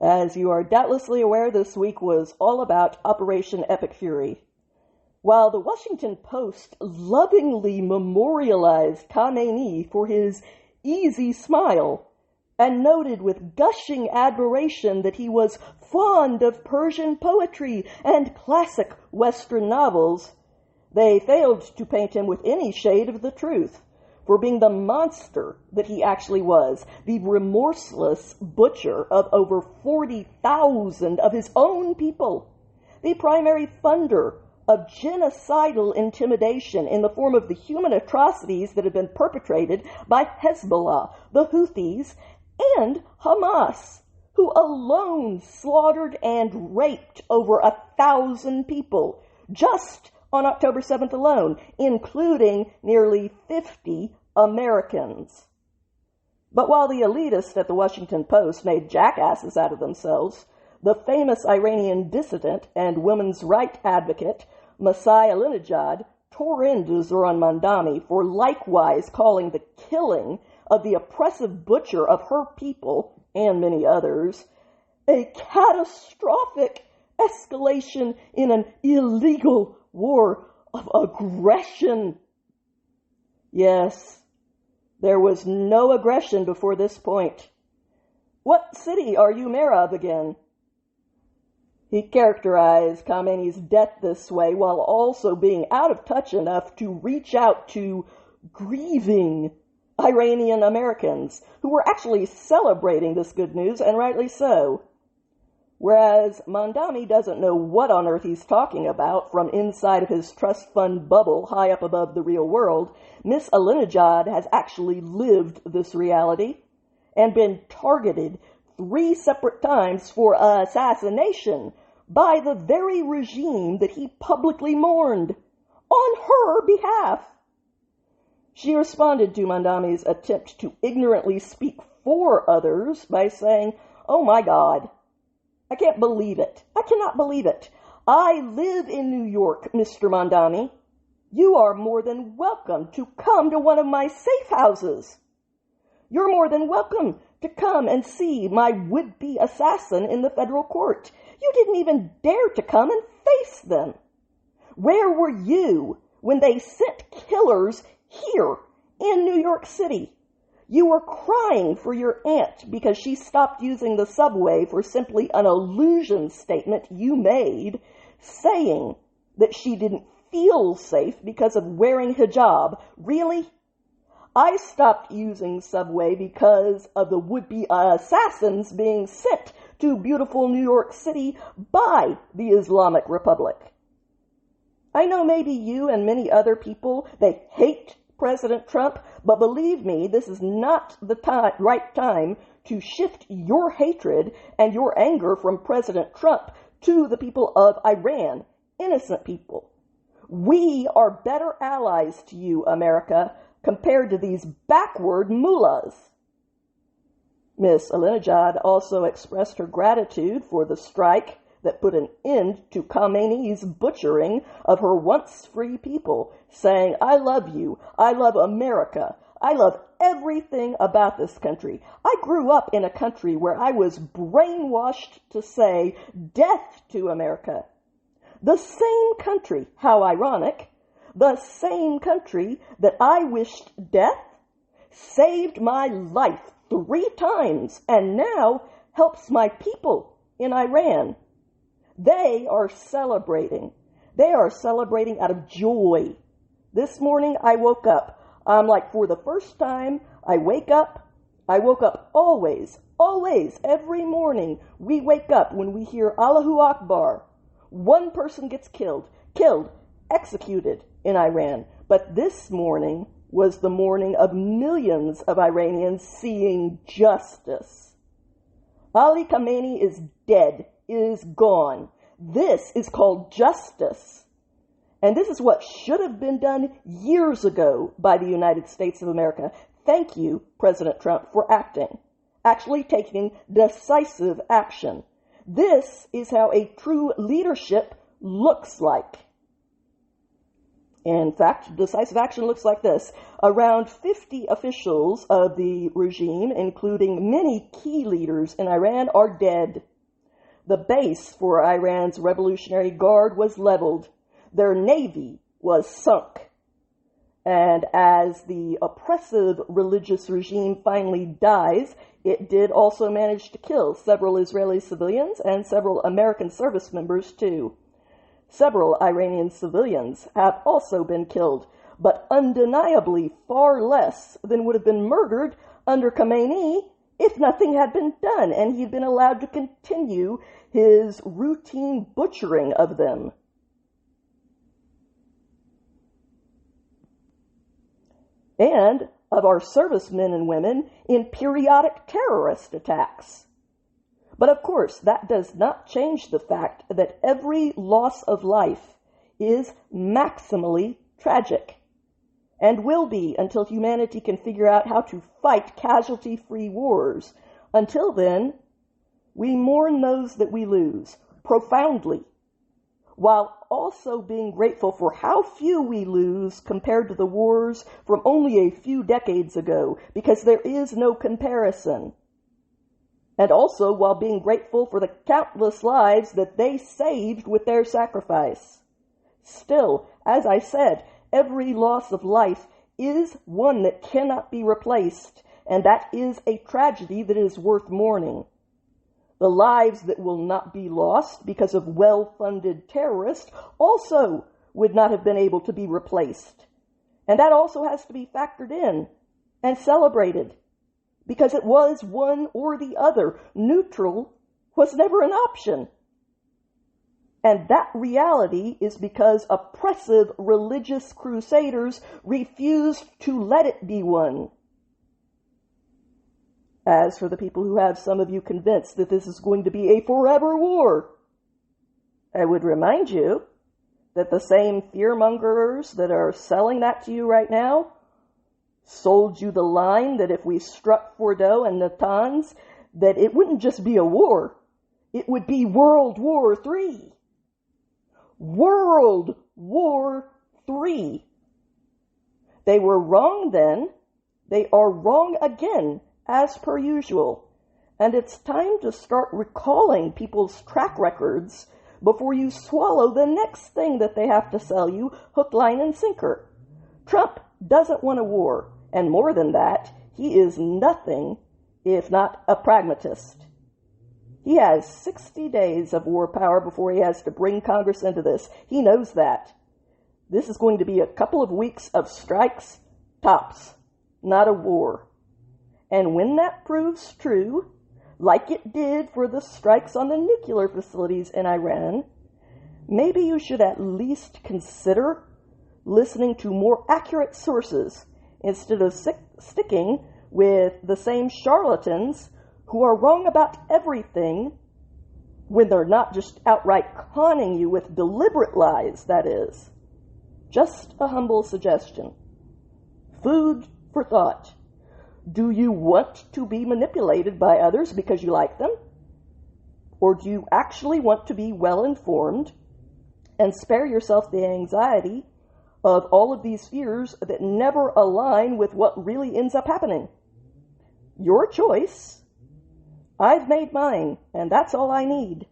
As you are doubtlessly aware, this week was all about Operation Epic Fury. While the Washington Post lovingly memorialized Khamenei for his easy smile and noted with gushing admiration that he was fond of Persian poetry and classic Western novels, they failed to paint him with any shade of the truth for being the monster that he actually was, the remorseless butcher of over 40,000 of his own people, the primary funder of genocidal intimidation in the form of the human atrocities that have been perpetrated by Hezbollah, the Houthis, and Hamas, who alone slaughtered and raped over 1,000 people just on October 7th alone, including nearly 50 Americans. But while the elitists at the Washington Post made jackasses out of themselves, the famous Iranian dissident and women's rights advocate Masai Alinejad tore into Zoran Mandami for likewise calling the killing of the oppressive butcher of her people, and many others, a catastrophic escalation in an illegal war of aggression. Yes, there was no aggression before this point. What city are you mayor of again? He characterized Khamenei's death this way while also being out of touch enough to reach out to grieving Iranian Americans who were actually celebrating this good news, and rightly so. Whereas Mandami doesn't know what on earth he's talking about from inside of his trust fund bubble high up above the real world, Miss Alinejad has actually lived this reality and been targeted 3 separate times for assassination by the very regime that he publicly mourned on her behalf. She responded to Mandami's attempt to ignorantly speak for others by saying, "Oh my God, I can't believe it. I cannot believe it. I live in New York, Mr. Mandami. You are more than welcome to come to one of my safe houses. You're more than welcome to come and see my would-be assassin in the federal court. You didn't even dare to come and face them. Where were you when they sent killers here in New York City? You were crying for your aunt because she stopped using the subway for simply an illusion statement you made, saying that she didn't feel safe because of wearing hijab. Really? I stopped using subway because of the would-be assassins being sent to beautiful New York City by the Islamic Republic. I know maybe you and many other people, they hate President Trump, but believe me, this is not the right time to shift your hatred and your anger from President Trump to the people of Iran, innocent people. We are better allies to you, America, compared to these backward mullahs. Miss Alinejad also expressed her gratitude for the strike that put an end to Khamenei's butchering of her once free people, saying, "I love you, I love America, I love everything about this country. I grew up in a country where I was brainwashed to say, 'Death to America.' The same country, how ironic, the same country that I wished death, saved my life 3 times, and now helps my people in Iran. They are celebrating. They are celebrating out of joy. This morning I woke up. I'm like, for the first time, I woke up always, every morning. We wake up when we hear Allahu Akbar. One person gets killed, executed in Iran. But this morning was the morning of millions of Iranians seeing justice. Ali Khamenei is dead, is gone. This is called justice. And this is what should have been done years ago by the United States of America. Thank you, President Trump, for actually taking decisive action. This is how a true leadership looks like. In fact, decisive action looks like this. Around 50 officials of the regime, including many key leaders in Iran, are dead. The base for Iran's Revolutionary Guard was leveled. Their navy was sunk. And as the oppressive religious regime finally dies, it did also manage to kill several Israeli civilians and several American service members too. Several Iranian civilians have also been killed, but undeniably far less than would have been murdered under Khamenei if nothing had been done and he'd been allowed to continue his routine butchering of them. And of our servicemen and women in periodic terrorist attacks. But of course, that does not change the fact that every loss of life is maximally tragic, and will be until humanity can figure out how to fight casualty-free wars. Until then, we mourn those that we lose profoundly, while also being grateful for how few we lose compared to the wars from only a few decades ago, because there is no comparison. And also while being grateful for the countless lives that they saved with their sacrifice. Still, as I said, every loss of life is one that cannot be replaced, and that is a tragedy that is worth mourning. The lives that will not be lost because of well-funded terrorists also would not have been able to be replaced. And that also has to be factored in and celebrated, because it was one or the other. Neutral was never an option. And that reality is because oppressive religious crusaders refused to let it be one. As for the people who have some of you convinced that this is going to be a forever war, I would remind you that the same fearmongers that are selling that to you right now sold you the line that if we struck Fordo and Natanz, that it wouldn't just be a war, it would be World War III. World War III. They were wrong then, they are wrong again, as per usual. And it's time to start recalling people's track records before you swallow the next thing that they have to sell you, hook, line, and sinker. Trump doesn't want a war. And more than that, he is nothing if not a pragmatist. He has 60 days of war power before he has to bring Congress into this. He knows that. This is going to be a couple of weeks of strikes, tops, not a war. And when that proves true, like it did for the strikes on the nuclear facilities in Iran, maybe you should at least consider listening to more accurate sources instead of sticking with the same charlatans who are wrong about everything when they're not just outright conning you with deliberate lies, that is. Just a humble suggestion. Food for thought. Do you want to be manipulated by others because you like them? Or do you actually want to be well informed and spare yourself the anxiety of all of these fears that never align with what really ends up happening? Your choice. I've made mine, and that's all I need.